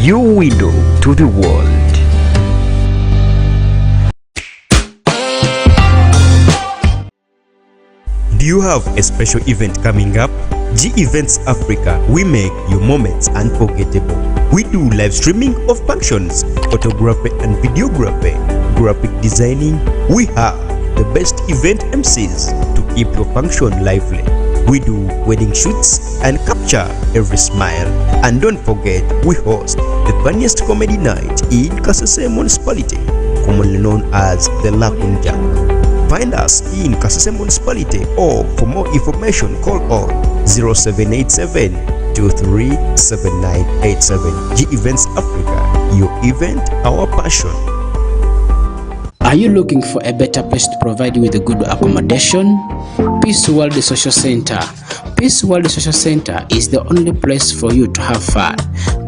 your window to the world. Do you have a special event coming up? G Events Africa, we make your moments unforgettable. We do live streaming of functions, photography and videography, graphic designing. We have the best event MCs to keep your function lively. We do wedding shoots and capture every smile. And don't forget, we host the funniest comedy night in Kasese Municipality, commonly known as the Lakunja. Find us in Kasese Municipality, or for more information call on 0787 237987. G Events Africa, your event, our passion. Are you looking for a better place to provide you with a good accommodation? Peace World Social Center. Peace World Social Center is the only place for you to have fun.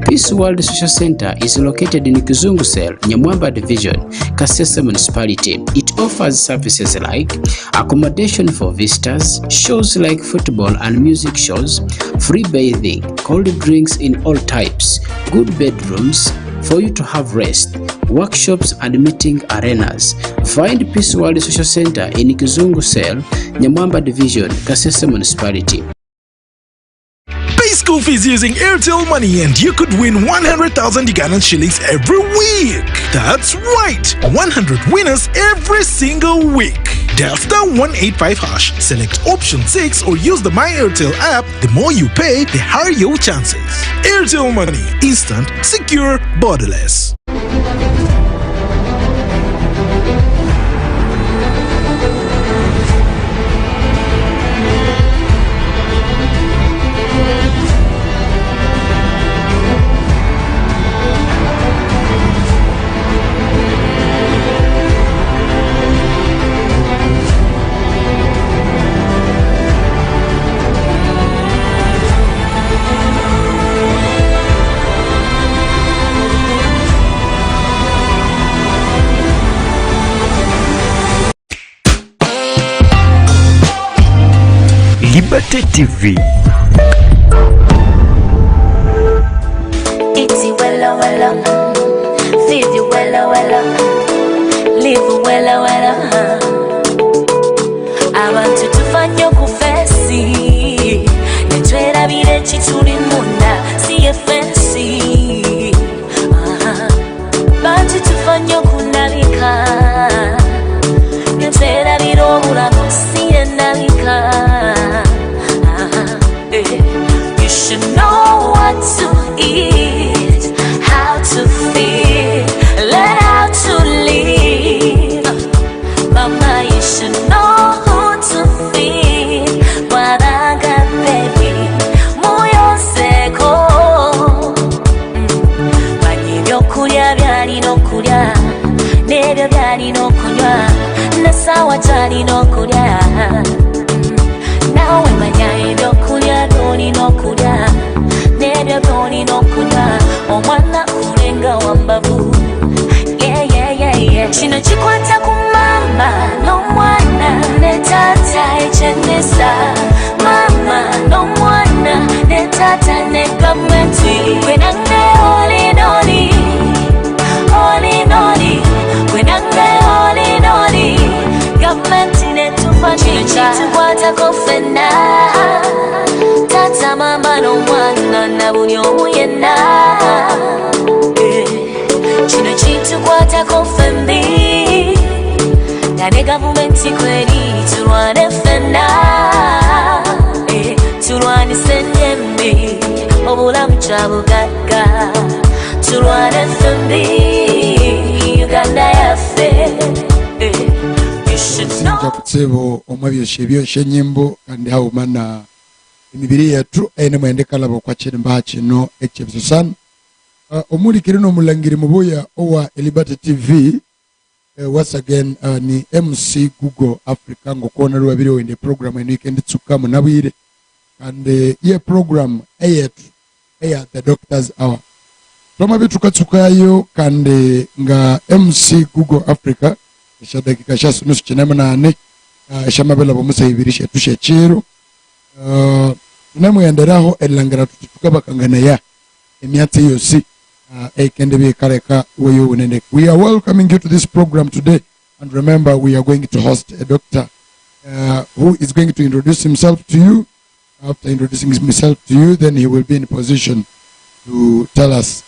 Peace World Social Center is located in Kizungu Cell, Nyamwamba Division, Kasese Municipality. It offers services like accommodation for visitors, shows like football and music shows, free bathing, cold drinks in all types, good bedrooms for you to have rest, workshops and meeting arenas. Find Peace World Social Center in Kizungu Cell, Nyamwamba Division, Kasese Municipality. Pay school fees using Airtel Money and you could win 100,000 Ugandan shillings every week. That's right, 100 winners every single week. Dial *185#, select option 6 or use the My Airtel app. The more you pay, the higher your chances. Airtel Money, instant, secure, borderless. Liberty TV. Eat it well, feed you well, live well. I want you to find your kufesi. Netwera bire chituli munda, see a fancy. Want you to find your kunalika. Netwera biro murako, see a nalika. You should know what to eat, how to feel, learn how to live. Mama, you should know who to feed. Wanaga baby, moyo seko. Manyibyo kulya byali nokulya, nebyo byali nokunywa, nasawa tali nokulya. Nawe manya ebyo kulya doni nokulya, nebyo doni nokunywa, omwana kulenga wambavu. Yeah. Kino kikwata ku mama n'omwana ne taata ekyenisa. Mama n'omwana ne taata ne gavumenti. Gwe nange olinoli, gwe nange olinoli, gavumenti ne tufa kitukwatako ffenna. Taata mama n'omwana na buli omu yenna. Kino kitukwatako ffembi, nga ne gavumenti kweri tulwane ffenna. Tulwanise ennyembi, obulamu kya bugagga. Tulwane ffembi, Uganda yaffe. Sinja kutsebo omwabyoshe byoshe nyimbo kandi haumana emibiri yatu ene mwende kalabo kwa chirimba kino ekyebisosan. Omulikiri n'omulangiri mubuya owa Liberty TV. Once again ni MC Google Africa ngokona lwabiri wende program eno ikendi tsuka munabwire and ye program eyetu the Doctor's Hour. Toma bitu katsukayo kandi nga MC Google Africa dakika shasu nusu chinemanane shamabela bomusayibirisha tushe chiro namuyenderaho elangara tutukabakangana ya emyatsi yose We are welcoming you to this program today, and remember, we are going to host a doctor who is going to introduce himself to you. After introducing himself to you, then he will be in a position to tell us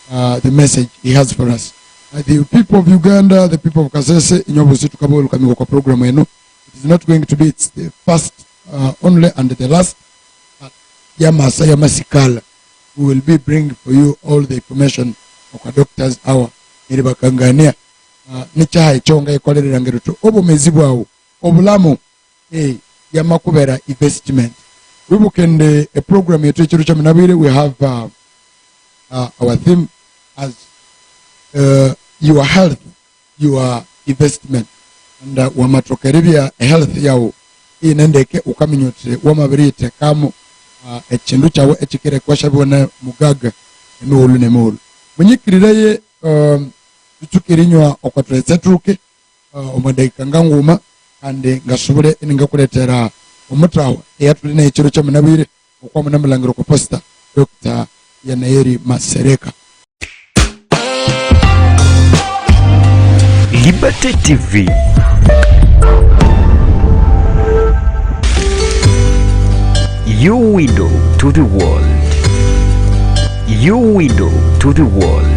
the message he has for us. The people of Uganda, the people of Kasese, program, it is not going to be it's the first only and the last. Yamasa Yamasikala, who will be bringing for you all the information of a doctor's hour. Bakangania, Nicha Chonga Kolerangeruto, Obo Mezibu, Obulamu, Yamakubera investment. We book in a program here to we have our theme as your health, your investment, and Wamatrokeribia health yao in Endeke Ukaminyote, Wamabrite Kamu, Echindu Chawo Echikere Kwashabona Mugaga, Emolu Nemol. When you create tukirinwa okwatuletse truke omadeka nganguma kandi ngasubule ningakuletera omutawa eyatulina ekiro kyamunabire okwa munamulangiro ku posta Dr. Yanayeri Masereka. Liberty TV. Your window to the world. Your window to the world.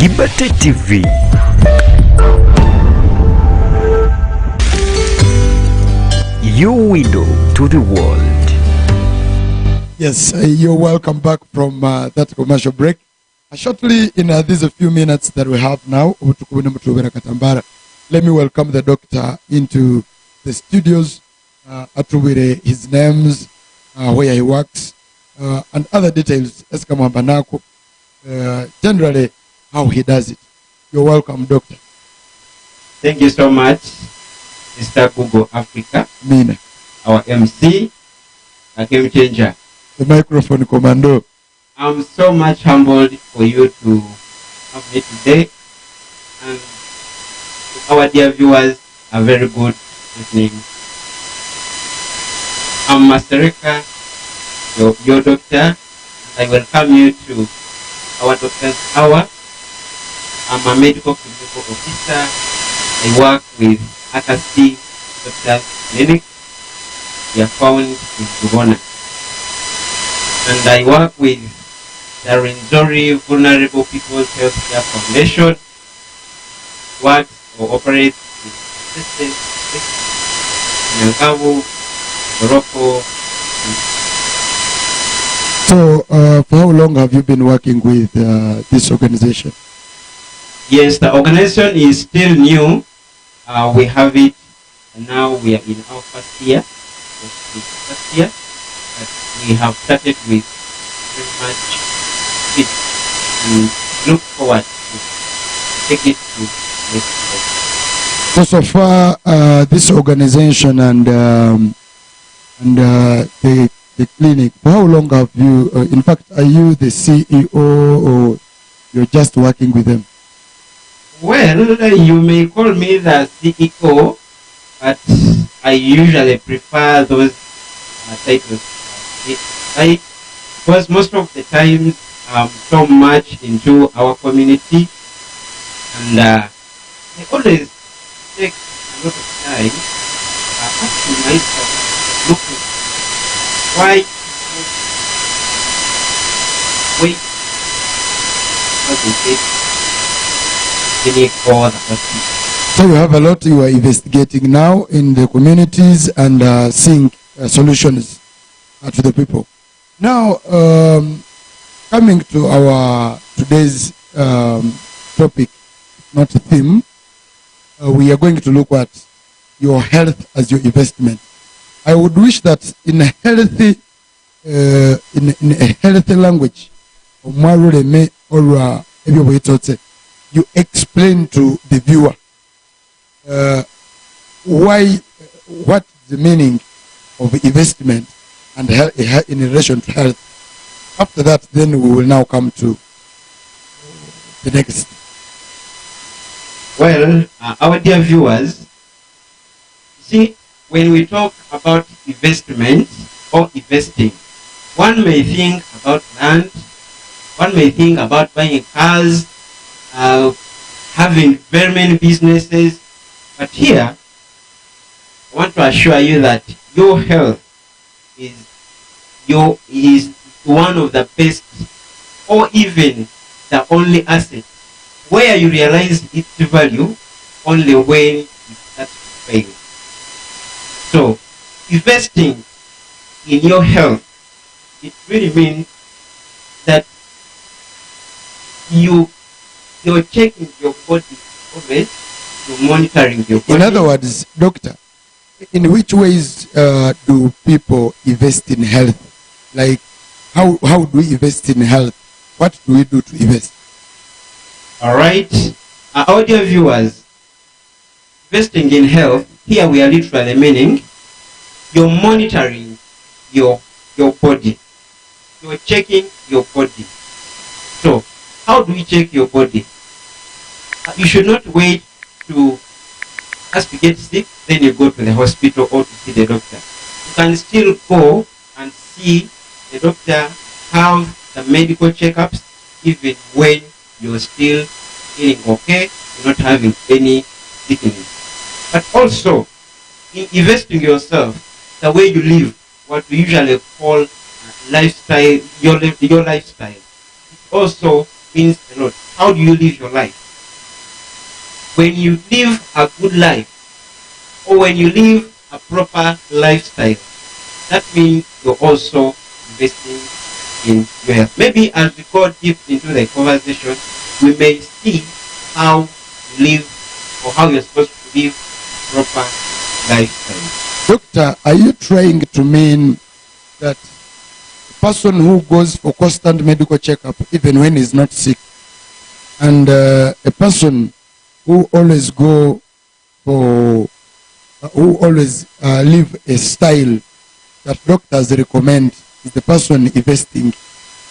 Liberty TV. Your window to the world. Yes, you're welcome back from that commercial break. Shortly, in these a few minutes that we have now, let me welcome the doctor into the studios. Atubire his names, where he works, and other details. Generally, how he does it. You're welcome, doctor. Thank you so much, Mr. Google Africa. Mina. Our MC, a game changer. The microphone commando. I'm so much humbled for you to have me today. And our dear viewers, a very good evening. I'm Masereka, your doctor. I welcome you to our doctor's hour. I'm a medical clinical officer. I work with Akasi Doctors Clinic. We are found in Bugona. And I work with the Rwenzori Vulnerable People's Healthcare Foundation. Works or operates in Texas, Nyangavu, Morocco. So, for how long have you been working with this organization? Yes, the organization is still new. We have it, and now we are in our first year. But we have started with very much speed and look forward to take it to next level. So far, this organization and the clinic, for how long have you, in fact, are you the CEO or you're just working with them? Well, you may call me the CEO, but I usually prefer those titles. Because most of the time I'm so much into our community, and I always take a lot of time asking myself, looking, why wait what they say. So you have a lot you are investigating now in the communities and seeing solutions to the people. Now, coming to our today's topic, not a theme, we are going to look at your health as your investment. I would wish that in a healthy language, you explain to the viewer what the meaning of investment and in relation to health. After that, then we will now come to the next. Well, our dear viewers, see, when we talk about investment or investing, one may think about land, one may think about buying cars, having very many businesses, but here, I want to assure you that your health is one of the best, or even the only asset, where you realize its value only when you start to fail. So, investing in your health, it really means that you're checking your body always, you're monitoring your body. In other words, doctor, in which ways do people invest in health? Like, how do we invest in health? What do we do to invest? All right, our dear viewers, investing in health, here we are literally meaning you're monitoring your body. You're checking your body. So, how do we check your body? You should not wait to first to get sick, then you go to the hospital or to see the doctor. You can still go and see the doctor, have the medical checkups, even when you're still feeling okay, you're not having any sickness. But also, in investing yourself, the way you live, what we usually call lifestyle, your lifestyle, it also means a lot. How do you live your life? When you live a good life, or when you live a proper lifestyle, that means you're also investing in your health. Maybe as we go deep into the conversation, we may see how you live, or how you're supposed to live a proper lifestyle. Doctor, are you trying to mean that a person who goes for constant medical checkup even when he's not sick, and a person who always live a style that doctors recommend is the person investing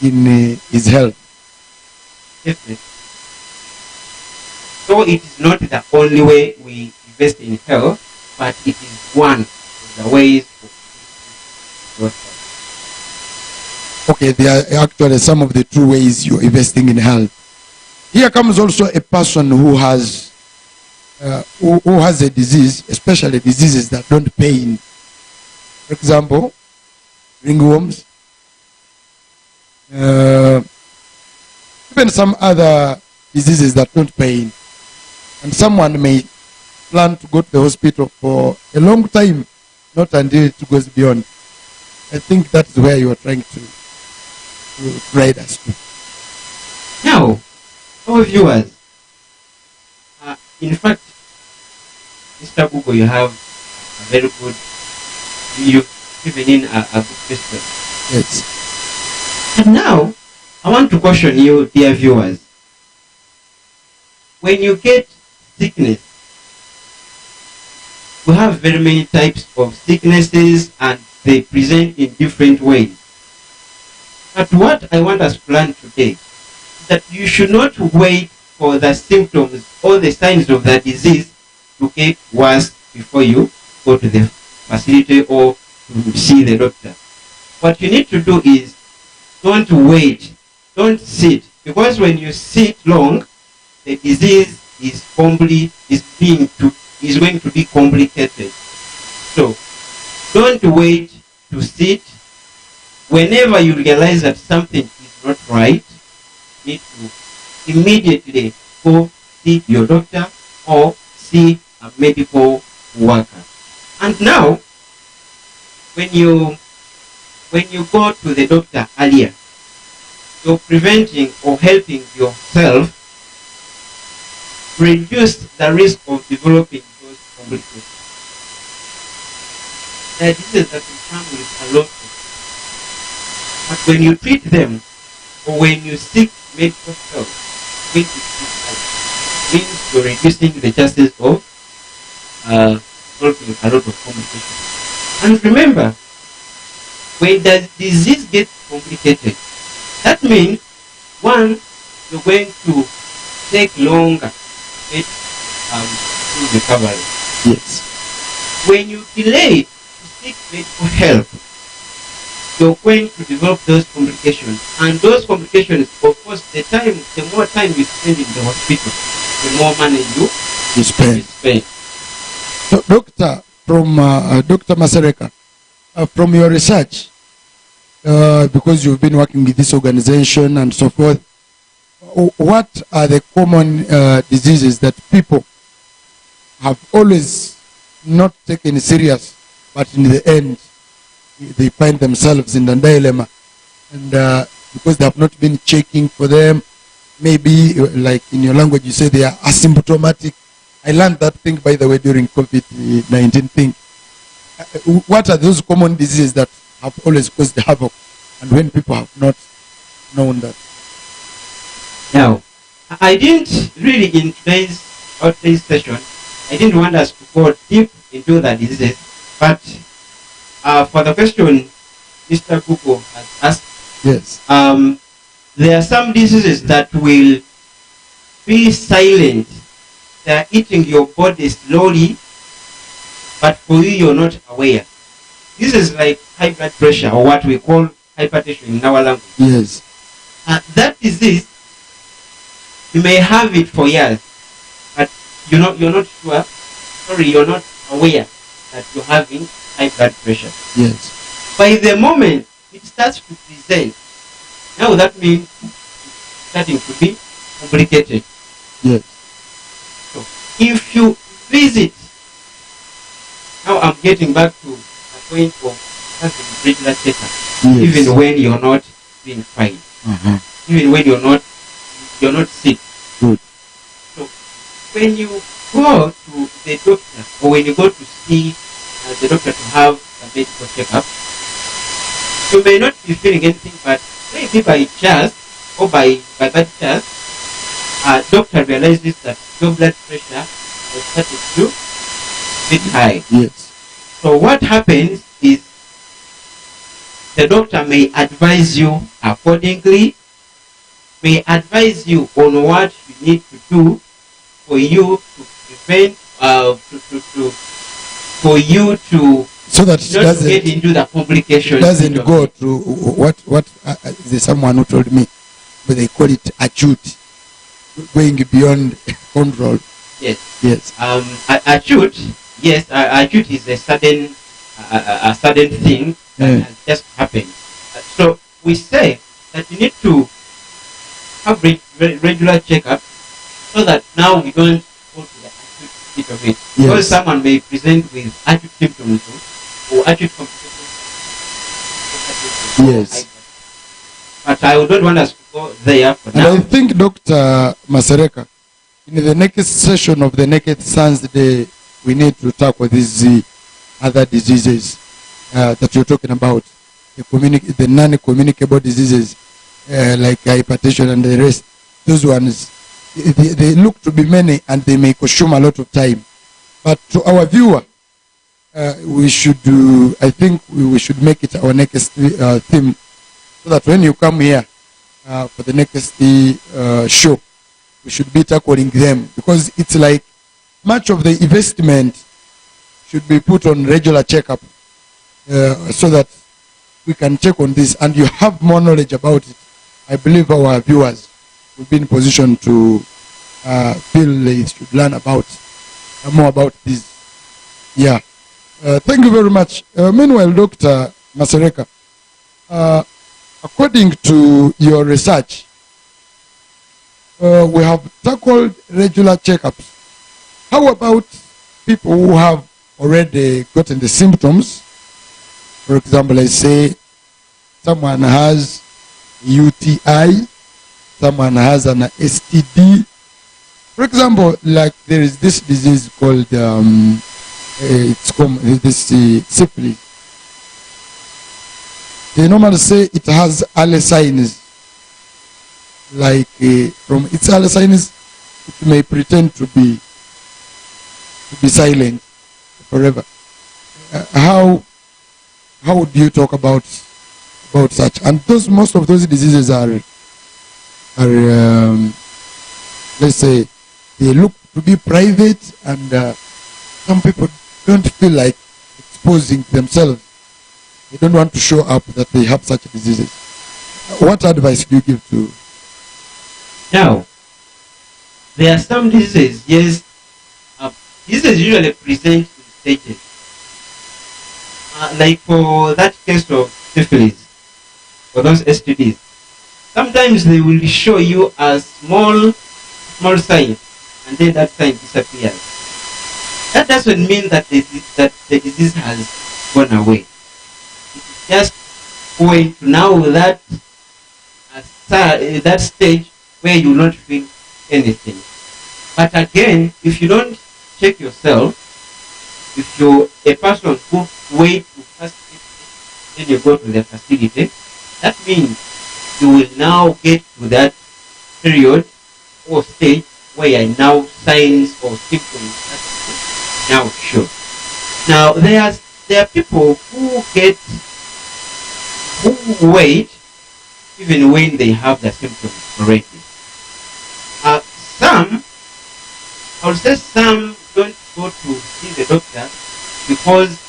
in his health? Definitely. So it is not the only way we invest in health, but it is one of the ways of investing. Okay, there are actually some of the true ways you're investing in health. Here comes also a person who has a disease, especially diseases that don't pain. For example, ringworms, even some other diseases that don't pain. And someone may plan to go to the hospital for a long time, not until it goes beyond. I think that's where you are trying to guide us to. Now, our viewers, in fact, Mr. Google, you have a very good, you've given in a good question. Yes. And now, I want to question you, dear viewers. When you get sickness, we have very many types of sicknesses and they present in different ways. But what I want us to learn today is that you should not wait for the symptoms or the signs of the disease to get worse before you go to the facility or to see the doctor. What you need to do is don't wait, don't sit, because when you sit long, the disease is going to be complicated. So don't wait to sit. Whenever you realize that something is not right, you need to immediately go see your doctor or see a medical worker. And now, when you go to the doctor earlier, you're preventing or helping yourself reduce the risk of developing those complications. There are diseases that will come with a lot of, but when you treat them or when you seek medical help, when it means you're reducing the chances of solving a lot of complications. And remember, when the disease gets complicated, that means one, you're going to take longer to get to recovery. Yes. When you delay to seek medical help, you're going to develop those complications. And those complications, of course, the more time you spend in the hospital, the more money you spend. So, Doctor, from Dr. Masereka, from your research, because you've been working with this organization and so forth, what are the common diseases that people have always not taken serious, but in the end, they find themselves in the dilemma, and because they have not been checking for them, maybe like in your language you say they are asymptomatic. I learned that thing, by the way, during COVID-19 thing. What are those common diseases that have always caused havoc, and when people have not known that? Now, I didn't really in today's session, I didn't want us to go deep into the diseases, but for the question Mr. Kuko has asked, yes, there are some diseases that will be silent. They are eating your body slowly, but for you, you're not aware. This is like high blood pressure, or what we call hypertension in our language. yes, That disease, you may have it for years, but you're not sure. Sorry, you're not aware that you're having high blood pressure. yes, By the moment it starts to present, now that means it's starting to be complicated. yes, So if you visit, now I'm getting back to the point of having regular checkup, yes. even when you're not being fine, even when you're not sick. Good. So when you go to the doctor, or when you go to see the doctor to have a medical checkup, you may not be feeling anything, but maybe by chance or by bad chance, doctor realizes that your blood pressure has started to bit high. Yes. So what happens is the doctor may advise you accordingly, may advise you on what you need to do for you to prevent, for you to So that it not get into the complications. doesn't go to what there's someone who told me, but they call it acute, going beyond control. Yes. Yes. Acute. Yes. Acute is a sudden thing that has just happened. So we say that you need to have regular checkup, so that now we don't go to the acute bit of it. Yes. Because someone may present with acute symptoms or acute complications. Yes. But I don't want us to go there for And now. I think Dr. Masereka, in the next session of the Naked Sons Day, we need to tackle these other diseases that you're talking about, the non-communicable diseases like hypertension and the rest. Those ones, they look to be many and they may consume a lot of time. But to our viewer, we should do, I think we should make it our next theme, so that when you come here for the next show, we should be tackling them, because it's like much of the investment should be put on regular checkup, so that we can check on this and you have more knowledge about it. I believe our viewers will be in position to feel they should learn about more about this. Yeah. Thank you very much. Meanwhile, Dr. Masereka, according to your research, we have tackled regular checkups. How about people who have already gotten the symptoms? For example, let's say someone has UTI, someone has an STD. For example, like there is this disease called it's common, this syphilis. They normally say it has early signs. Like from its early signs, it may pretend to be silent forever. How do you talk about such? And most of those diseases are let's say they look to be private, and some people don't feel like exposing themselves. They don't want to show up that they have such diseases. What advice do you give to? Now, there are some diseases, yes, diseases usually present in stages. Like for that case of syphilis, for those STDs, sometimes they will show you a small sign, and then that sign disappears. That doesn't mean that the disease has gone away. It's just going to now that stage where you will not feel anything. But again, if you don't check yourself, if you're a person who wait to first then you go to the facility, that means you will now get to that period or stage where now signs or symptoms now show. Now there are people who wait even when they have the symptoms already. I would say some don't go to see the doctor because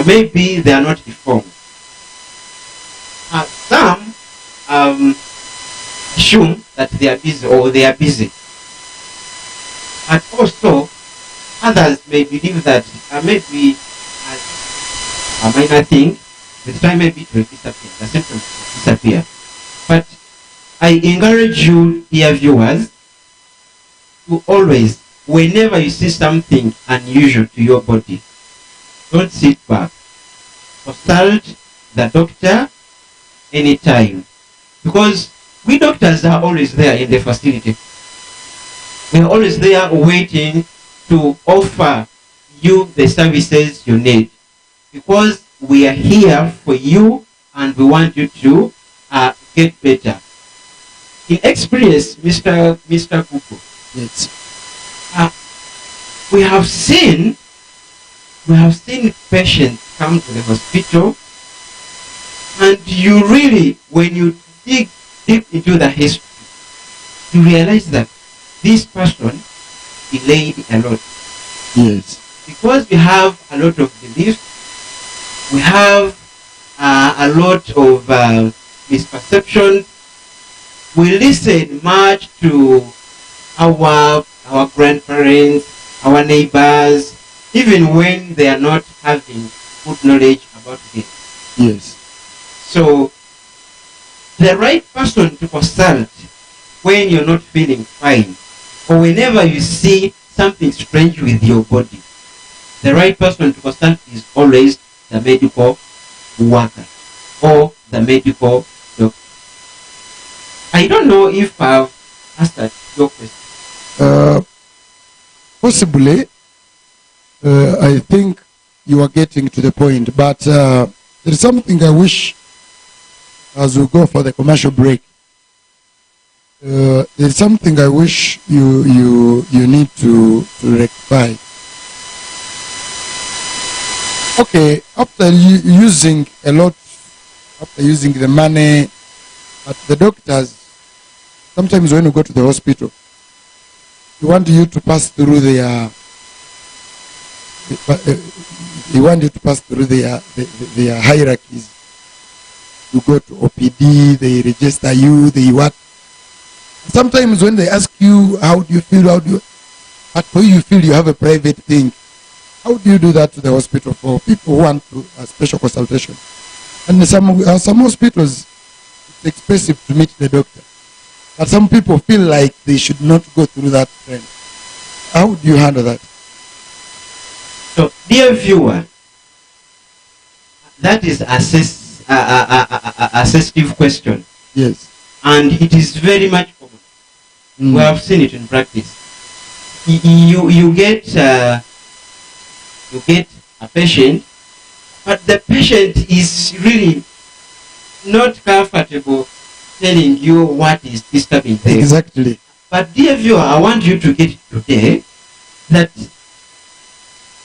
maybe they are not informed. Some assume that they are busy or they are busy. And also, others may believe that maybe a minor thing, with time maybe it will disappear, the symptoms will disappear. But I encourage you, dear viewers, to always, whenever you see something unusual to your body, don't sit back. Consult the doctor anytime. Because we doctors are always there in the facility. We are always there waiting to offer you the services you need. Because we are here for you and we want you to get better. In experience, Mr. Kuku, Yes. we have seen patients come to the hospital, and you really, when you dig deep into the history, you realize that this person delayed a lot. Yes. Because we have a lot of beliefs, we have a lot of misperceptions. We listen much to our grandparents, our neighbors, even when they are not having good knowledge about this. Yes. So, the right person to consult when you're not feeling fine, or whenever you see something strange with your body, the right person to consult is always the medical worker or the medical doctor. I don't know if I've answered your question. Possibly. I think you are getting to the point, but there is something I wish, as we go for the commercial break, there is something I wish you need to rectify. Okay, after using a lot, after using the money, but the doctors, sometimes when you go to the hospital, they want you to pass through their hierarchies. You go to OPD, they register you, they what. Sometimes when they ask you, how do you feel, but for you feel you have a private thing, how do you do that to the hospital for people who want to a special consultation? And some hospitals, it's expensive to meet the doctor. But some people feel like they should not go through that trend. How do you handle that? So, dear viewer, that is a sensitive question. Yes. And it is very much common. We have seen it in practice. You get you get a patient, but the patient is really not comfortable telling you what is disturbing them. Exactly. But dear viewer, I want you to get it today that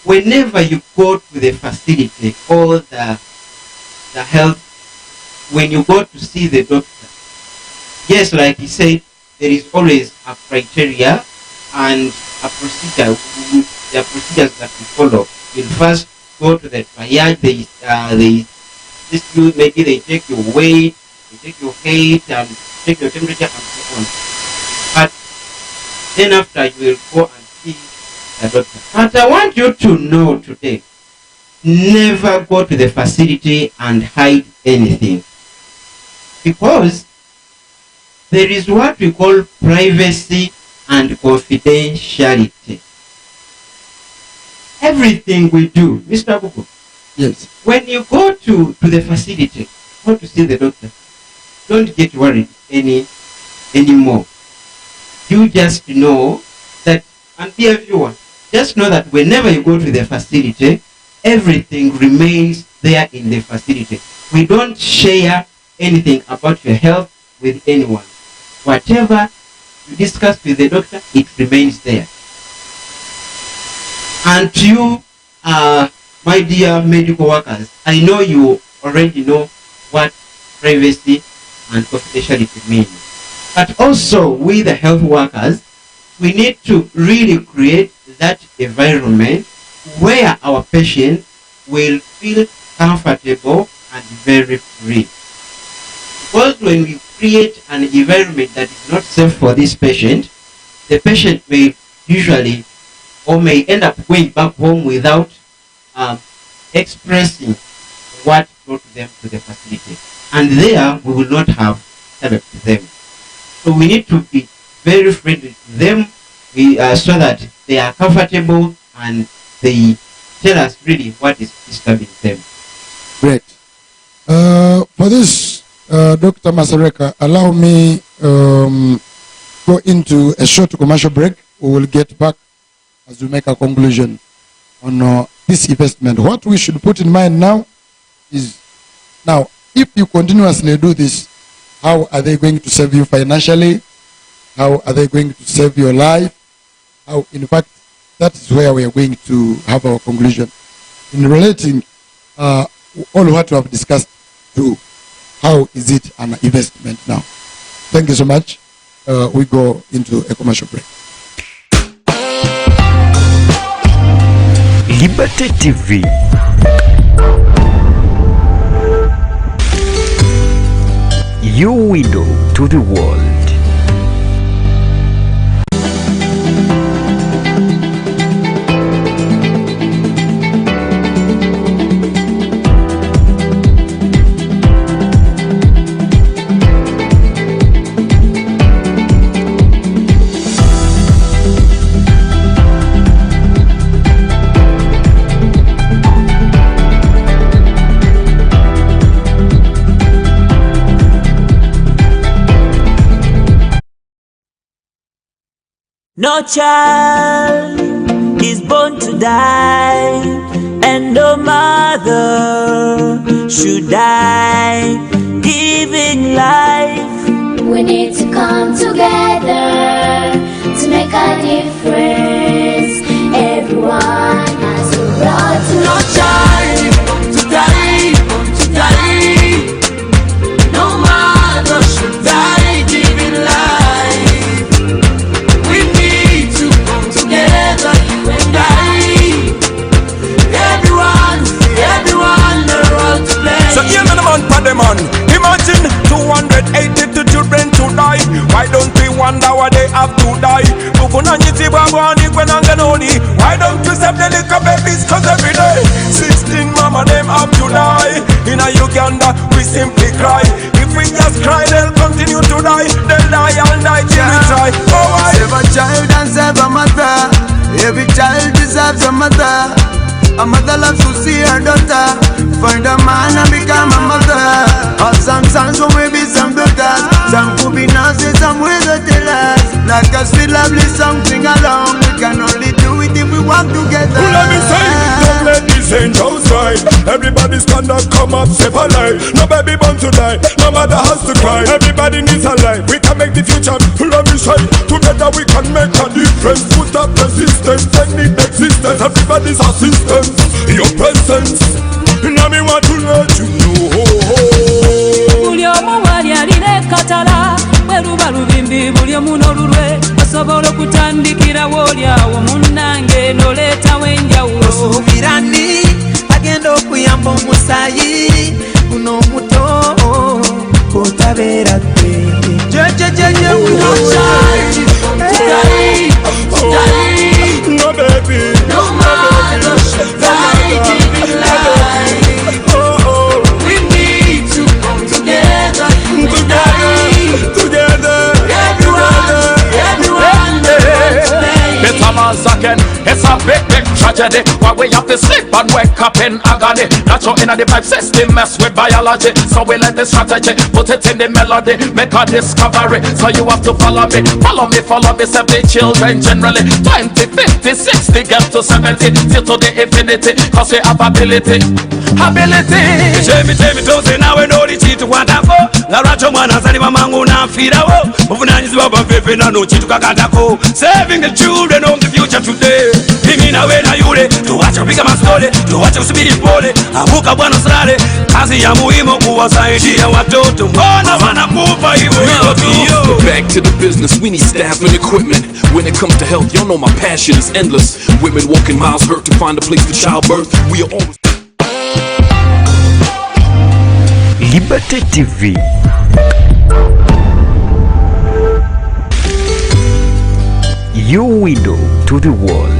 whenever you go to the facility or the health, when you go to see the doctor, yes, like he said, there is always a criteria and a procedure. There are procedures that we follow. You first go to the triage. Maybe they take your weight, they take your height, and take your temperature, and so on. But then after, you will go and see the doctor. But I want you to know today, never go to the facility and hide anything, because there is what we call privacy and confidentiality. Everything we do, Mr. Buku, Yes. when you go to the facility, go to see the doctor, don't get worried anymore. You just know that, and dear viewer, just know that whenever you go to the facility, everything remains there in the facility. We don't share anything about your health with anyone. Whatever you discuss with the doctor, it remains there. And you, my dear medical workers, I know you already know what privacy and confidentiality means. But also, we the health workers, we need to really create that environment where our patients will feel comfortable and very free. Because when we create an environment that is not safe for this patient, the patient may usually or may end up going back home without expressing what brought them to the facility. And there, we will not have helped them. So we need to be very friendly to them so that they are comfortable and they tell us really what is disturbing them. Great. For this, Dr. Masareka, allow me go into a short commercial break. We will get back as we make a conclusion on this investment. What we should put in mind now is, now, if you continuously do this, how are they going to serve you financially? How are they going to save your life? How, in fact, that is where we are going to have our conclusion in relating all what we have discussed to how is it an investment now. Thank you so much. We go into a commercial break. Liberty TV. Your window to the world. No child is born to die, and no mother should die giving life. We need to come together to make a difference. Everyone has a right to No child to die, no mother should die giving life. We need to come together, you and I. Everyone, the role to play. So hear me the man for the man. Imagine 282 children to die. Why don't we wonder why they have to die? Why don't you save the little babies? Cause every day 16 mama them have to die. In a Uganda we simply cry. If we just cry they'll continue to die. They'll die all night till we try. Oh why? Save a child and save a mother. Every child deserves a mother. A mother loves to see her daughter. Find a man and become a mother. Or some sons who may be some daughters. Some could be nurses, some will tell us. Like us feel lovely, something along. We can only do it if we work together. Who let me say? Young ladies ain't outside. Everybody stand up, come up, step alive. No baby born to die, no mother has to cry. Everybody needs a life. We can make the future flourish right. Together we can make a difference. Put up resistance, technique existence. Everybody's assistance, your presence. Now me want to let you know. Buli omu wali alina ekkatala bwe luba lubimbi buli omu n'olulwe osobola okutandikira w'oli awo munnange n'oleetawo enjawulo. Osuubirani agenda okuyamba omusaayi guno omuto kotabeera ggwe. No baby, no matter it's a big tragedy. Why we have to sleep and wake up in agony. Natural in the pipe system mess with biology. So we let the strategy, put it in the melody, make a discovery. So you have to follow me, 70 children generally. 20, 50, 60, get to 70, till to the infinity. Cause we have ability. Chemi tose nawe noli chitu kwatako Laracho mwana zali mamangu na mfirawo Muvunanyizibwa bamfefe nano chitu kakatako Saving the children of the future today Mimi nawe na yule tuwache kupika masole Tuwache kusubiri pole Amuka bwana usilale Kazi ya muhimu kuwasaidia watoto Mbona wanakufa hivyo hivyo. Back to the business, we need staff and equipment. When it comes to health, y'all know my passion is endless. Women walking miles hurt to find a place for childbirth. We are always Liberty TV. Your window to the world.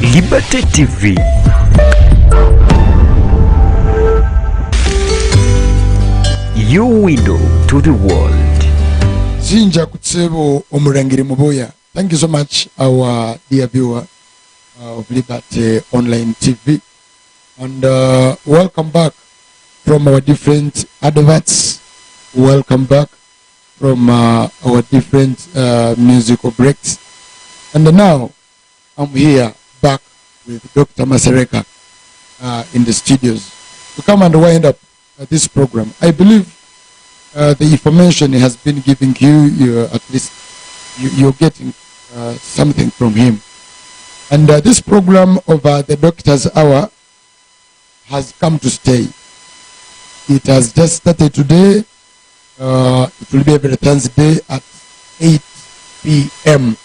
Liberty TV. Your window to the world. Zinja Kutsebo Omurangiri Muboya. Thank you so much, our dear viewer of Liberty Online TV. And welcome back from our different adverts. Welcome back from our different musical breaks. And now I'm here back with Dr. Masereka in the studios to come and wind up this program. I believe the information he has been giving you, at least you're getting something from him. And this program of the Doctor's Hour has come to stay. It has just started today. It will be every Thursday at 8 p.m.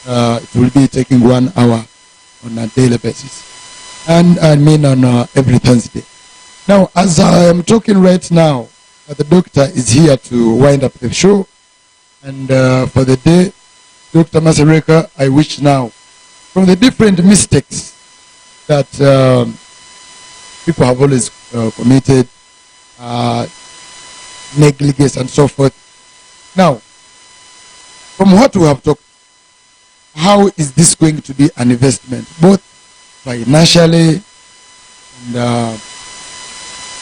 It will be taking 1 hour on a daily basis. And I mean on every Thursday. Now, as I am talking right now, the doctor is here to wind up the show. And for the day, Dr. Masereka, I wish now, from the different mistakes that people have always committed, negligence and so forth. Now, from what we have talked, how is this going to be an investment, both financially and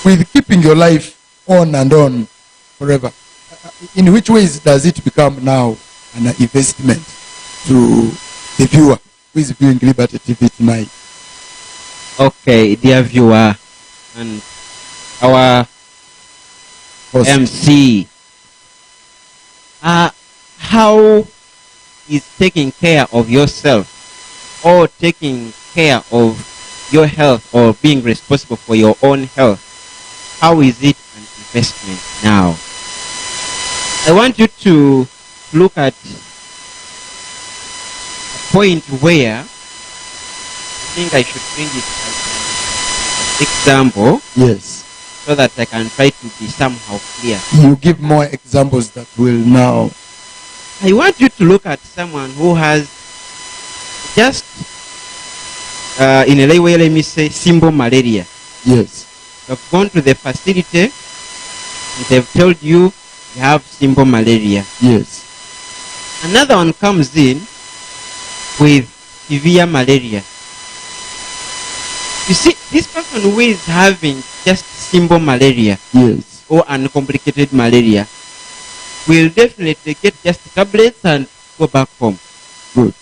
with keeping your life on and on forever? In which ways does it become now an investment to the viewer who is viewing Liberty TV tonight? Okay, dear viewer and our host. MC, how is taking care of yourself or taking care of your health or being responsible for your own health, how is it an investment now? I want you to look at a point where I think I should bring it as an example. Yes. so that I can try to be somehow clear. You give more examples that will now. I want you to look at someone who has just, in a way, let me say, simple malaria. Yes. You've gone to the facility, and they've told you you have simple malaria. Yes. Another one comes in with severe malaria. You see, this person who is having just simple malaria, yes, or uncomplicated malaria will definitely get just tablets and go back home. Good.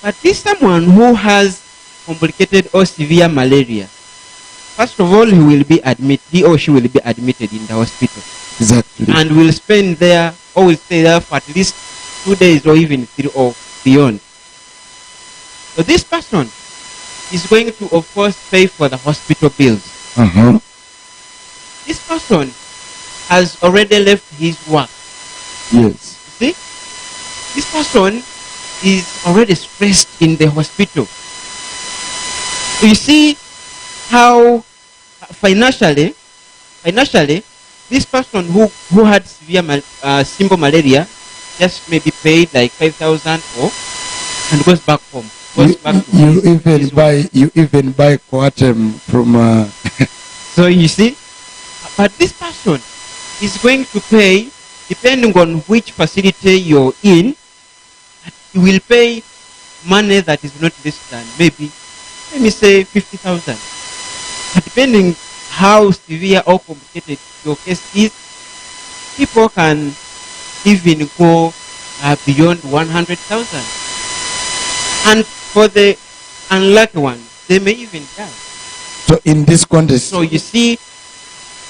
But this someone who has complicated or severe malaria, first of all, he or she will be admitted in the hospital. Exactly. And will spend there, or will stay there for at least 2 days or even 3 or beyond. So this person is going to, of course, pay for the hospital bills. Uh-huh. This person has already left his work. Yes. See? This person is already stressed in the hospital. So you see how financially, this person who had severe simple malaria just maybe paid like 5,000 and goes back home. You even buy Coatem from. So you see, but this person is going to pay, depending on which facility you're in, you will pay money that is not less than maybe, let me say 50,000. But depending how severe or complicated your case is, people can even go beyond 100,000. And for the unlucky ones, they may even die. So in this context, so you see,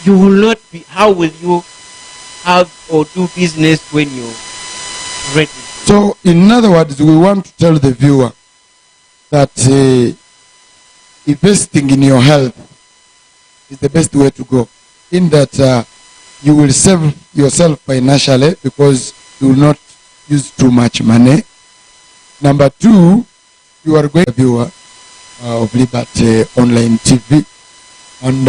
you will not be. How will you have or do business when you're ready? So in other words, we want to tell the viewer that investing in your health is the best way to go. In that you will save yourself financially because you will not use too much money. Number two, you are going to be a viewer of Liberty Online TV. And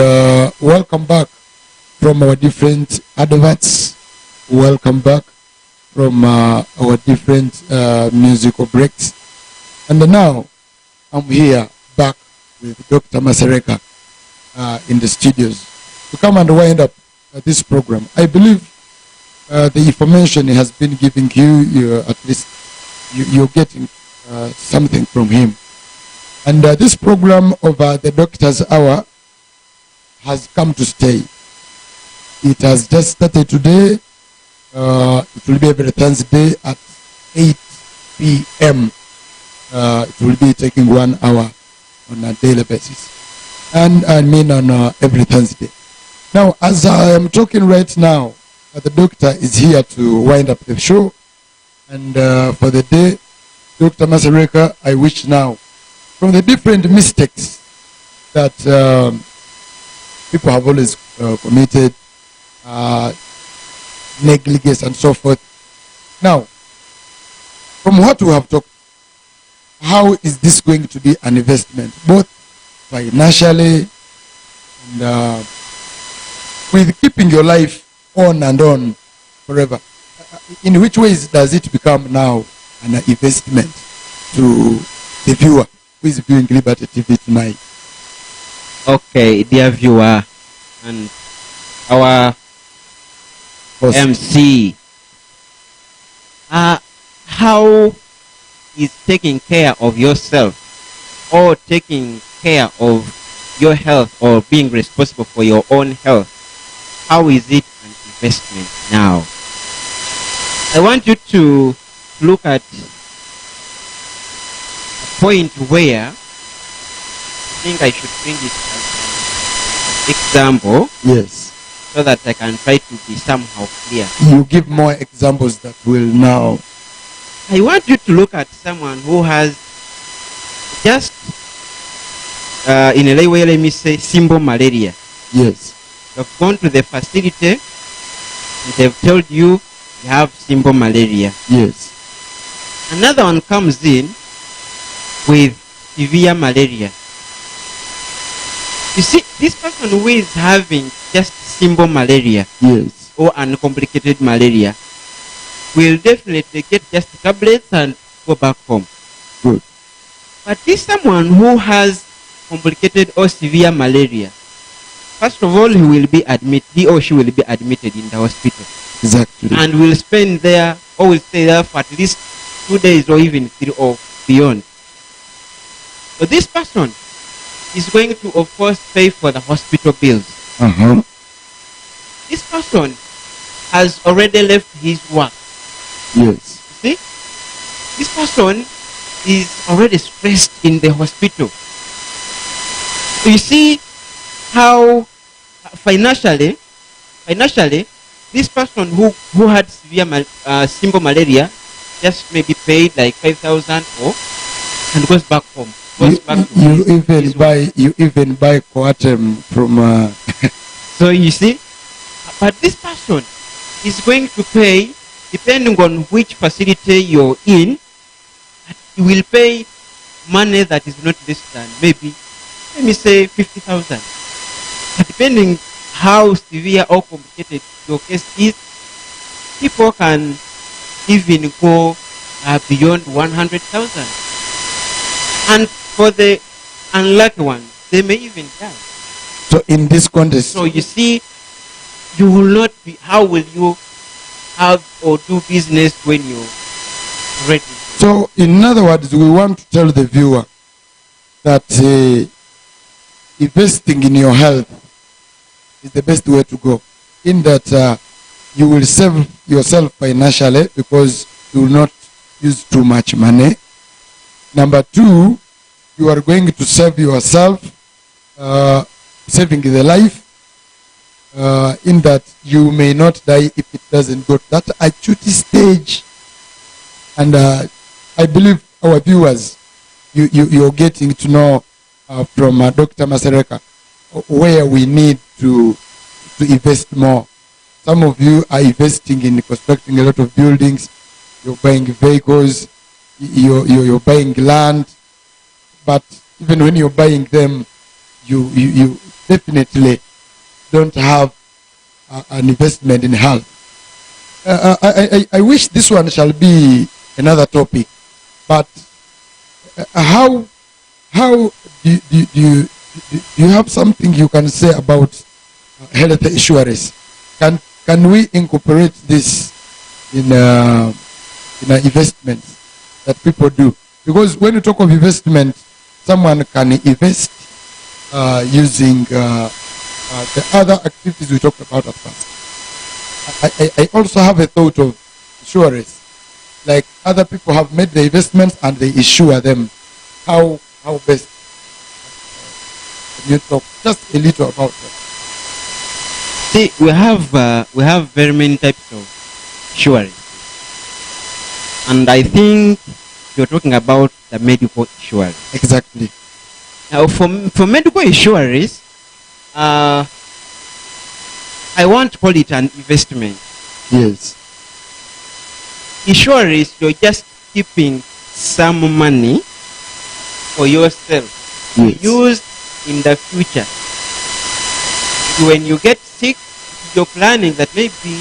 welcome back from our different adverts. Welcome back from our different musical breaks. And now I'm here back with Dr. Masereka in the studios to come and wind up this program. I believe the information he has been giving you, at least you're getting something from him. And this program of the Doctor's Hour has come to stay. It has just started today. It will be every Thursday at 8 p.m. It will be taking 1 hour on a daily basis. And I mean on every Thursday. Now, as I am talking right now, the doctor is here to wind up the show. And for the day, Dr. Masereka, I wish now, from the different mistakes that people have always committed, negligence and so forth. Now, from what we have talked, how is this going to be an investment, both financially and with keeping your life on and on forever? In which ways does it become now an investment to the viewer who is viewing Liberty TV tonight? Okay, dear viewer and our MC, how is taking care of yourself or taking care of your health or being responsible for your own health, how is it an investment now? I want you to look at a point where I think I should bring it as an example. Yes. So that I can try to be somehow clear. You give more examples that will now. I want you to look at someone who has just, in a way, let me say, simple malaria. Yes. You've gone to the facility and they've told you you have simple malaria. Yes. Another one comes in with severe malaria. You see, this person who is having just simple malaria, Yes. or uncomplicated malaria, will definitely get just tablets and go back home. Good. But if someone who has complicated or severe malaria, first of all, he or she will be admitted in the hospital. Exactly. And will spend there, or will stay there for at least 2 days or even 3 or beyond. So this person is going to, of course, pay for the hospital bills. Uh-huh. This person has already left his work. Yes. See? This person is already stressed in the hospital. So you see how financially, this person who had severe simple malaria just maybe paid like 5,000 or and goes back home. You even buy Coatem from. So you see, but this person is going to pay depending on which facility you're in. You will pay money that is not less than maybe, let me say 50,000. But depending how severe or complicated your case is, people can even go beyond 100,000. And for the unlucky ones, they may even die. So in this context, So you see, you will not be. How will you have or do business when you're ready? so in other words, we want to tell the viewer that investing in your health is the best way to go. In that you will save yourself financially because you will not use too much money. Number two, you are going to save yourself, saving the life, in that you may not die if it doesn't go to that acute stage. And I believe our viewers, you're getting to know from Dr. Masereka where we need to invest more. Some of you are investing in constructing a lot of buildings, you're buying vehicles, you're buying land, but even when you're buying them, you definitely don't have an investment in health. I wish this one shall be another topic, but how do you have something you can say about health insurance? Can we incorporate this in investments that people do? Because when you talk of investment, someone can invest using the other activities we talked about at first. I also have a thought of insurance. Like other people have made the investments and they insure them. How best? Can you talk just a little about that? See, we have very many types of insurance, and I think you're talking about the medical insurance. Exactly. Now, for medical insurance, I want to call it an investment. Yes. Insurance, you're just keeping some money for yourself to use in the future. When you get sick, you're planning that maybe when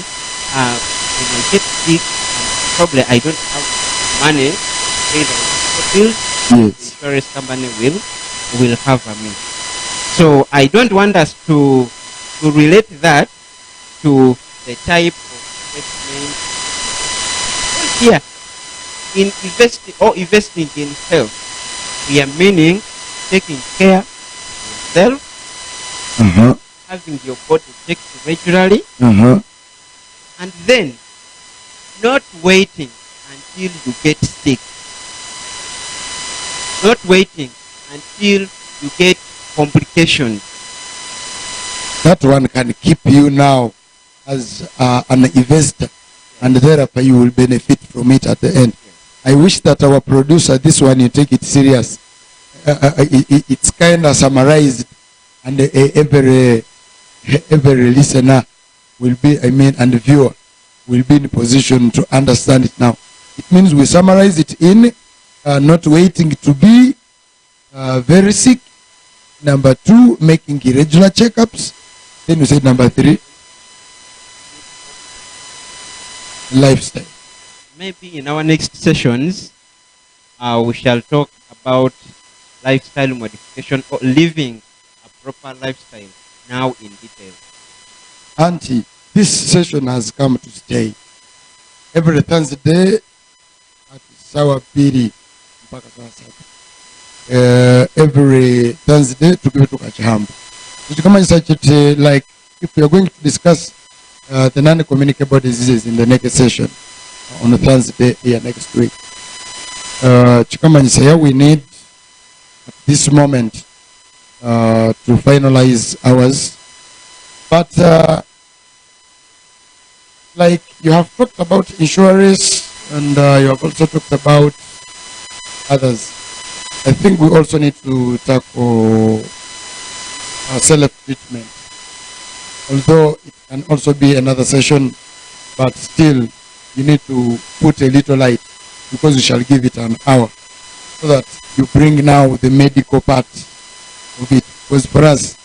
I get sick, probably I don't have money to pay the bills. Yes. The insurance company will cover me. So I don't want us to relate that to the type of investment. Here, in investing in health, we are meaning taking care of yourself, having your body checked regularly, and then not waiting until you get sick, not waiting until you get complications. That one can keep you now as an investor, and thereafter you will benefit from it at the end. I wish that our producer, this one, you take it serious. It's kind of summarized, and every listener will be, and the viewer will be in a position to understand it now. It means we summarize it in not waiting to be very sick. Number two, making irregular checkups. Then you said number 3, lifestyle. Maybe in our next sessions, we shall talk about lifestyle modification or living a proper lifestyle now in detail. Auntie, this session has come to stay. Every Thursday at Sawapiri, every Thursday to give it to Kachaham. Like if we are going to discuss the non-communicable diseases in the next session on a Thursday here next week, we need at this moment to finalize ours. But like you have talked about insurance and you have also talked about others. I think we also need to tackle self-treatment. Although it can also be another session, but still you need to put a little light because we shall give it an hour so that you bring now the medical part of it. Because for us,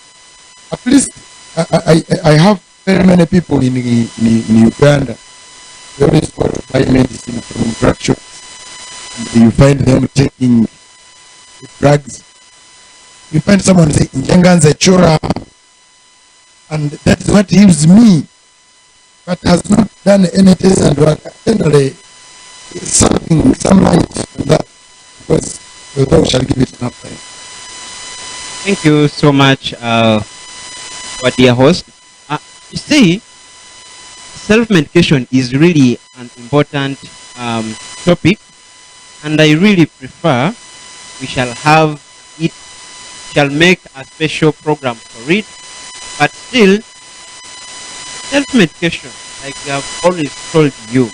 at least I have very many people in Uganda. They always go to buy medicine from drug shops. And you find them taking the drugs. You find someone say, Njanganza chora. And that is what heals me. But has not done any test and work. Generally, something, some light on that. Because the dog shall give it enough time. Thank you so much, our dear host. You see, self-medication is really an important topic, and I really prefer we shall have it, shall make a special program for it, but still, self-medication, like we have always told you,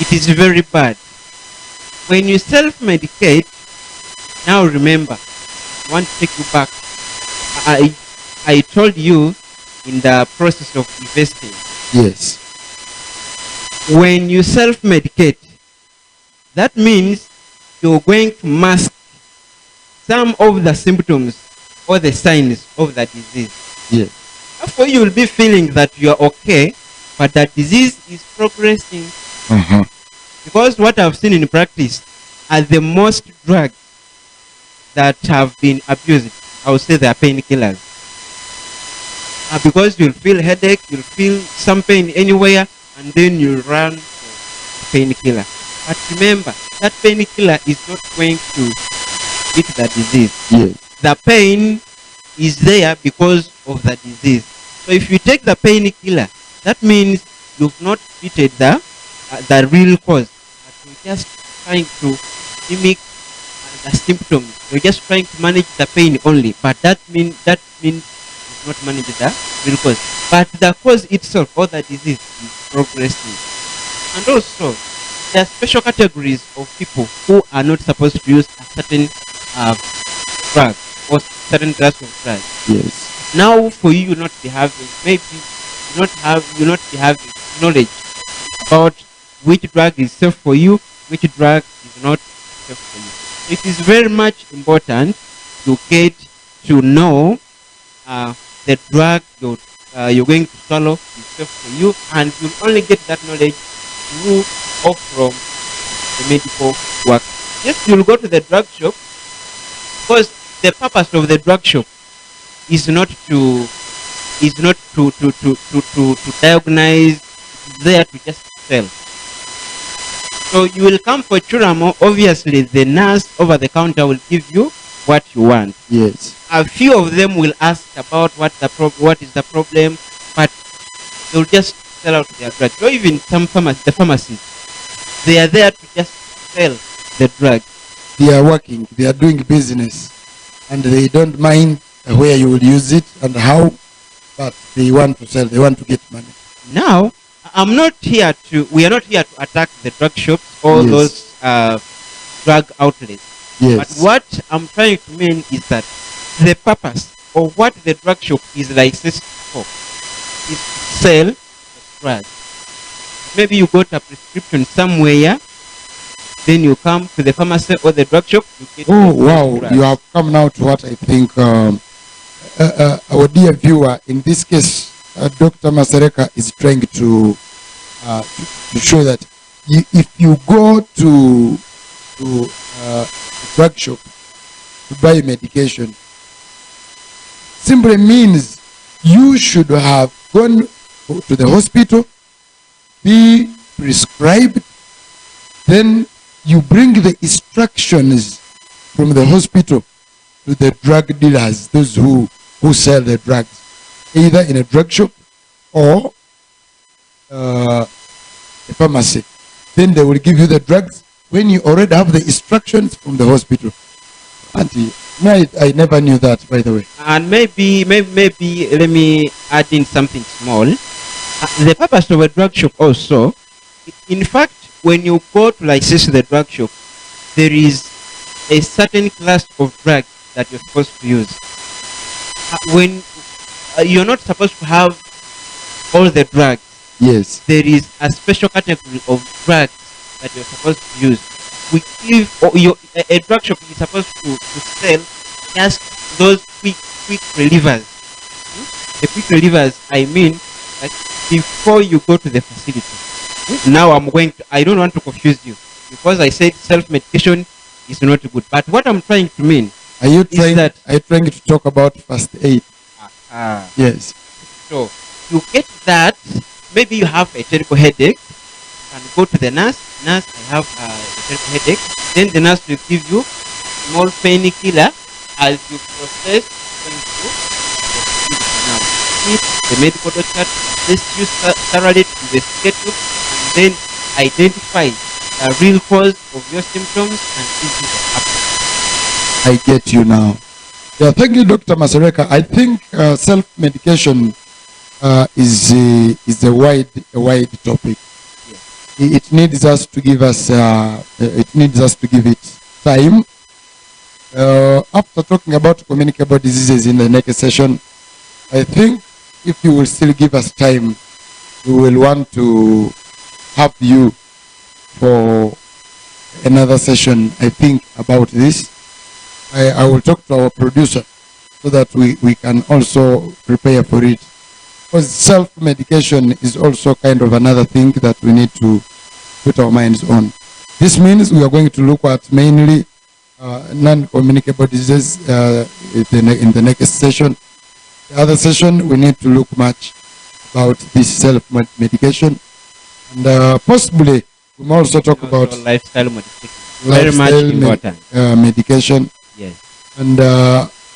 it is very bad. When you self-medicate, now remember, I want to take you back. I told you in the process of investing. Yes. When you self-medicate, that means you're going to mask some of the symptoms or the signs of the disease. Yes. Therefore, you will be feeling that you are okay, but the disease is progressing. Because what I've seen in practice are the most drugs that have been abused. I would say they are painkillers. Because you'll feel headache, you'll feel some pain anywhere, and then you'll run for painkiller. But remember, that painkiller is not going to beat the disease. Yes. The pain is there because of the disease. So if you take the painkiller, that means you've not treated the real cause. But you're just trying to mimic the symptoms. You're just trying to manage the pain only. But that means you've not managed the real cause. But the cause itself, or the disease, is progressing. And also, there are special categories of people who are not supposed to use a certain drug or certain class of drug. Yes. Now, for you not be having, maybe you not be having knowledge about which drug is safe for you, which drug is not safe for you. It is very much important to get to know the drug you're going to swallow is safe for you, and you'll only get that knowledge through or from the medical work. Yes, you'll go to the drug shop, because the purpose of the drug shop is not to diagnose, it's there to just sell. So you will come for Churamo, obviously the nurse over the counter will give you what you want. Yes. A few of them will ask about what is the problem, but they'll just sell out their drug. Or even some the pharmacies, they are there to just sell the drug. They are working, they are doing business, and they don't mind where you will use it and how, but they want to sell, they want to get money. Now, we are not here to attack the drug shops or those drug outlets. Yes. But what I'm trying to mean is that the purpose of what the drug shop is licensed for is to sell the drug. Maybe you got a prescription somewhere, then you come to the pharmacy or the drug shop. You get wow, you have come now to what I think our dear viewer, in this case, Dr. Masereka is trying to show that if you go to a drug shop to buy medication, simply means you should have gone to the hospital, be prescribed, then you bring the instructions from the hospital to the drug dealers, those who sell the drugs, either in a drug shop or a pharmacy. Then they will give you the drugs when you already have the instructions from the hospital. Auntie, I never knew that, by the way. And maybe let me add in something small. The purpose of a drug shop also, in fact, when you go to license the drug shop, there is a certain class of drugs that you're supposed to use. When you're not supposed to have all the drugs, yes, there is a special category of drugs that you're supposed to use. We give, a drug shop is supposed to sell just those quick relievers. The quick relievers, I mean, like before you go to the facility. Now I don't want to confuse you, because I said self-medication is not good. But what I'm trying to mean, are you trying to talk about first aid? Yes. So you get that, maybe you have a terrible headache, you can go to the nurse. Nurse, I have a terrible headache. Then the nurse will give you small painkiller as you process going through now. If the medical doctor tests you thoroughly to investigate you and then identify the real cause of your symptoms and issues of happen. I get you now. Yeah, thank you, Dr. Masereka. I think self-medication is a wide topic. Yes. It needs us to give it time. After talking about communicable diseases in the next session, I think if you will still give us time, we will want to have you for another session, I think, about this. I will talk to our producer so that we can also prepare for it. Because self-medication is also kind of another thing that we need to put our minds on. This means we are going to look at mainly non-communicable diseases in the next session. The other session, we need to look much about this self-medication. And possibly, we may also talk about lifestyle modification. Very much important. Medication. Yes. And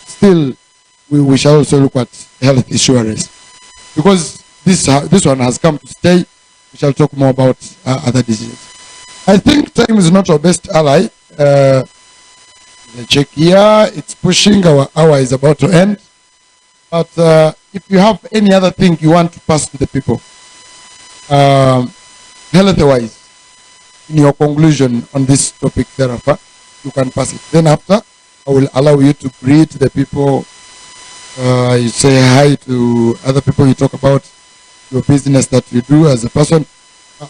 still, we shall also look at health insurance. Because this one has come to stay, we shall talk more about other diseases. I think time is not our best ally. The check here, it's pushing, our hour is about to end. But if you have any other thing you want to pass to the people, health-wise, in your conclusion on this topic thereafter, you can pass it. Then after, I will allow you to greet the people. You say hi to other people. You talk about your business that you do as a person.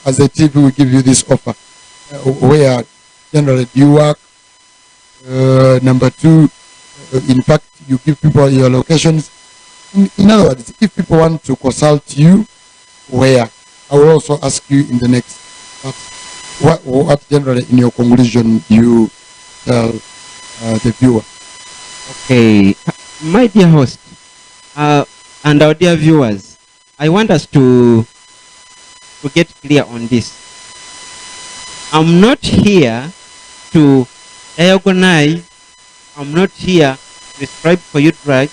As a TV, we give you this offer. Where generally do you work? Number two, in fact, you give people your locations. In other words, if people want to consult you, where? I will also ask you in the next. What generally in your conclusion you tell the viewer? Okay, my dear host and our dear viewers, I want us to get clear on this. I'm not here to diagnose, I'm not here to prescribe for you drugs,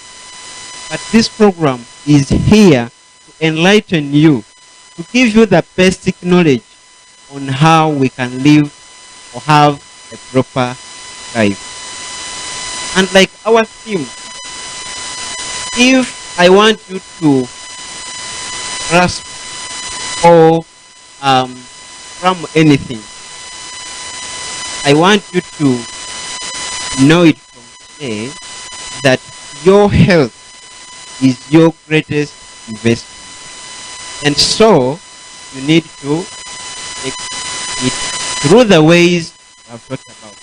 but this program is here to enlighten you, to give you the basic knowledge on how we can live or have a proper life. And like our theme, if I want you to grasp or from anything, I want you to know it from today that your health is your greatest investment. And so you need to take it through the ways I've talked about.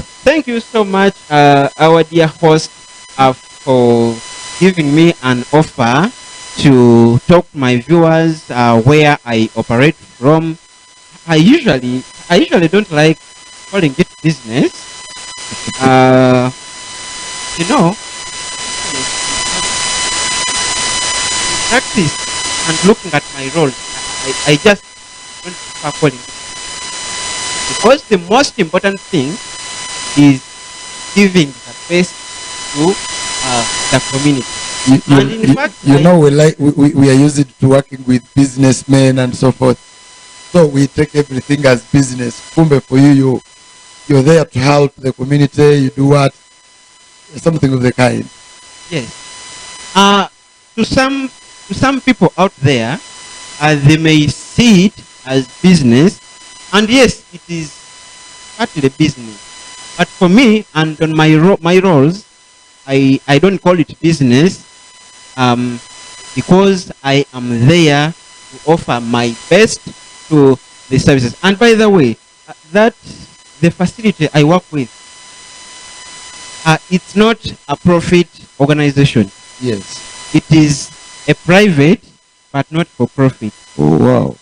Thank you so much, our dear host, for giving me an offer to talk to my viewers where I operate from. I usually don't like calling it business. You know, practice and looking at my role, I just don't prefer calling it, because the most important thing is giving the best to the community. And in fact, we are used to working with businessmen and so forth, so we take everything as business. Kumbe, for you're there to help the community. You do what? Something of the kind. Yes. To some people out there, they may see it as business, and yes, it is partly business. But for me and on my roles, I don't call it business, because I am there to offer my best to the services. And by the way, that the facility I work with, it's not a profit organization. Yes. It is a private, but not for profit. Oh, wow.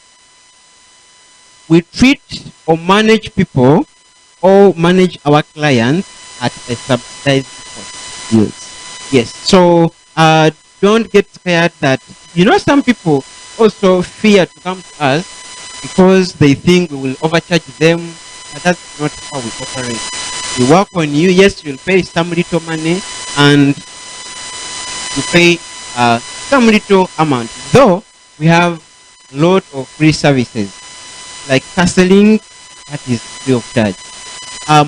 We treat or manage people or manage our clients at a subsidized cost. Yes. Yes. So don't get scared that, some people also fear to come to us because they think we will overcharge them. But that's not how we operate. We work on you. Yes, you'll pay some little money, and you pay some little amount. Though we have a lot of free services like counseling, that is free of charge.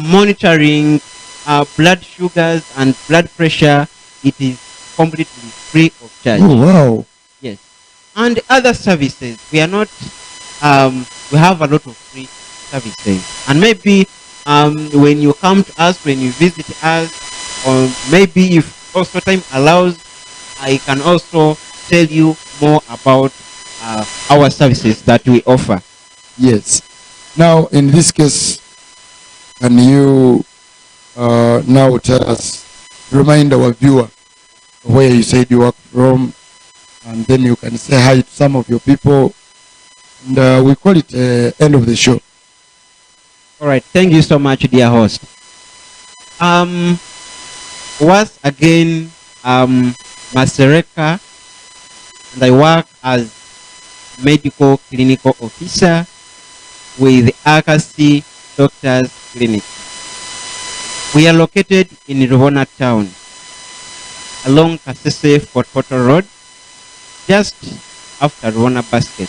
Monitoring blood sugars and blood pressure, it is completely free of charge. Oh, wow. Yes. And other services, we are not, we have a lot of free services. And maybe when you come to us, when you visit us, or maybe if also time allows, I can also tell you more about our services that we offer. Yes. Now, in this case, can you now tell us, remind our viewer where you said you work from, and then you can say hi to some of your people, and we call it end of the show. All right. Thank you so much, dear host. Once again, Masereka, and I work as medical clinical officer with Akasi Doctors Clinic. We are located in Ruvona town, along Kasese Fort Portal Road, just after Ruvona Basket.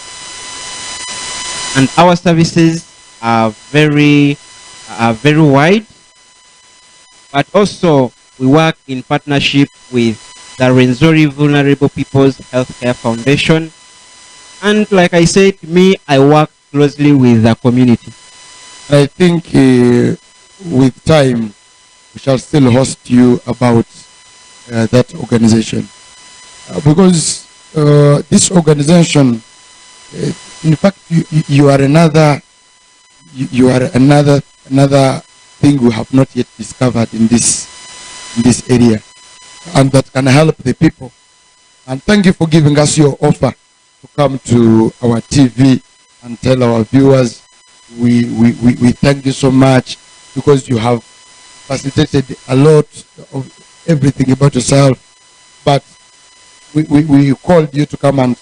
And our services are very wide, but also we work in partnership with the Renzori Vulnerable People's Healthcare Foundation. And like I said, I work closely with the community. I think with time, we shall still host you about that organization. Because this organization, in fact, you are another thing we have not yet discovered in this area, and that can help the people. And thank you for giving us your offer to come to our TV and tell our viewers. We thank you so much, because you have facilitated a lot of everything about yourself, but we called you to come and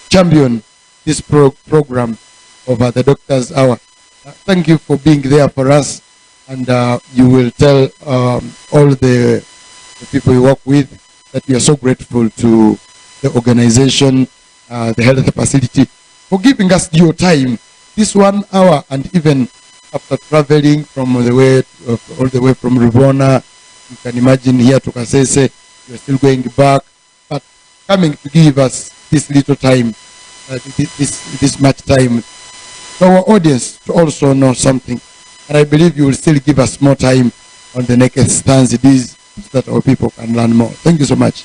champion this program over the Doctor's Hour. Thank you for being there for us, and you will tell all the people you work with that we are so grateful to the organization, the health facility, for giving us your time, this 1 hour, and even after traveling from all the way from Ruvona, you can imagine here to Kasese, you're still going back, but coming to give us this little time, this much time, for our audience to also know something. And I believe you will still give us more time on the next Thursdays so that our people can learn more. Thank you so much.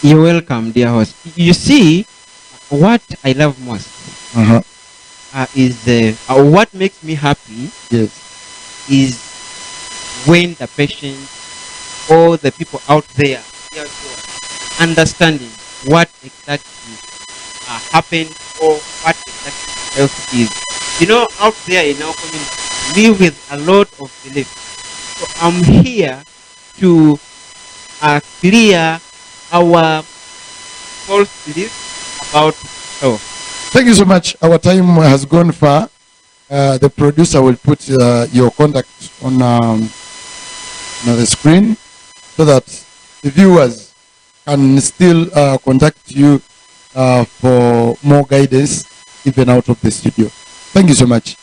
You're welcome, dear host. You see, what I love most is what makes me happy. Yes. Is when the patient all the people out there understanding what exactly happened or what exactly health is. You know, out there in our community, we live with a lot of belief. So I'm here to clear our false beliefs about health. Thank you so much. Our time has gone far. The producer will put your contact on the screen so that the viewers can still contact you for more guidance even out of the studio. Thank you so much.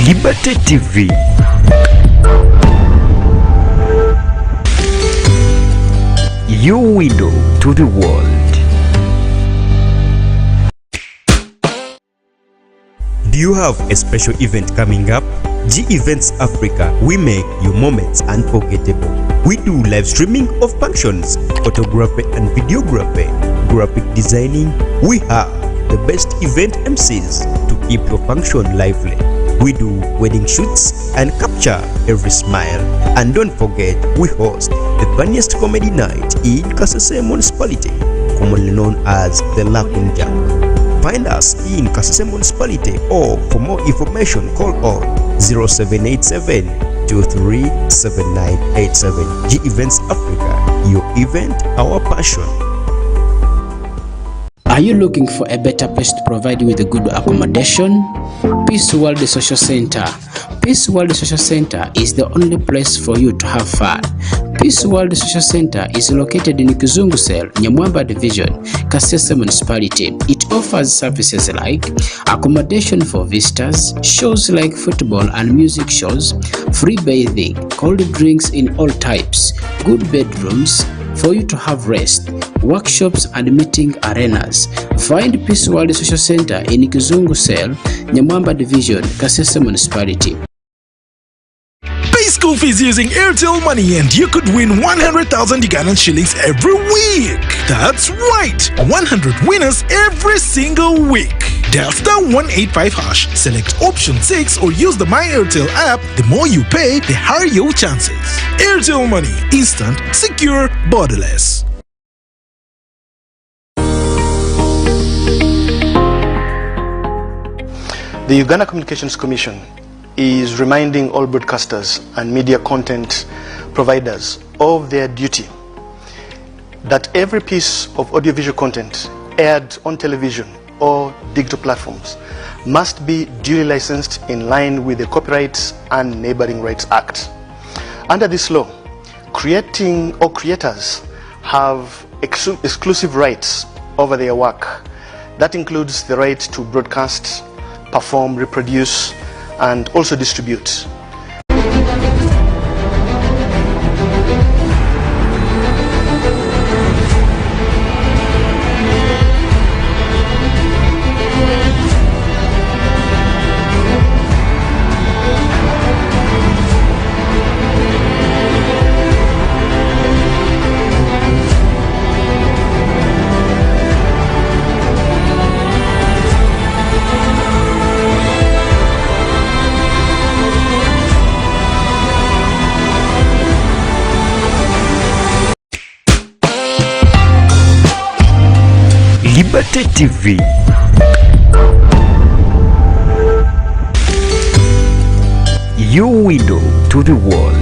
Liberty TV. Your window to the world. Do you have a special event coming up? G Events Africa, we make your moments unforgettable. We do live streaming of functions, photography and videography, graphic designing. We have the best event MCs to keep your function lively. We do wedding shoots and capture every smile. And don't forget, we host the funniest comedy night in Kasese Municipality, commonly known as the Lakunja. Find us in Kasese Municipality, or for more information call on 0787 237987. G Events Africa, your event, our passion. Are you looking for a better place to provide you with a good accommodation? Peace World Social Center. Peace World Social Center is the only place for you to have fun. Peace World Social Center is located in Kizungu Cell, Nyamwamba Division, Kasese Municipality. It offers services like accommodation for visitors, shows like football and music shows, free bathing, cold drinks in all types, good bedrooms for you to have rest, workshops and meeting arenas. Find Peace World Social Center in Kizungu Cell, Nyamwamba Division, Kasese Municipality. Pay school fees using Airtel Money and you could win 100,000 Ugandan shillings every week. That's right, 100 winners every single week. Dial *185#, select option 6 or use the My Airtel app. The more you pay, the higher your chances. Airtel Money, instant, secure, borderless. The Uganda Communications Commission is reminding all broadcasters and media content providers of their duty that every piece of audiovisual content aired on television or digital platforms must be duly licensed in line with the Copyright and Neighboring Rights Act. Under this law, creators have exclusive rights over their work. That includes the right to broadcast, perform, reproduce, and also distribute. Liberty TV. Your window to the world.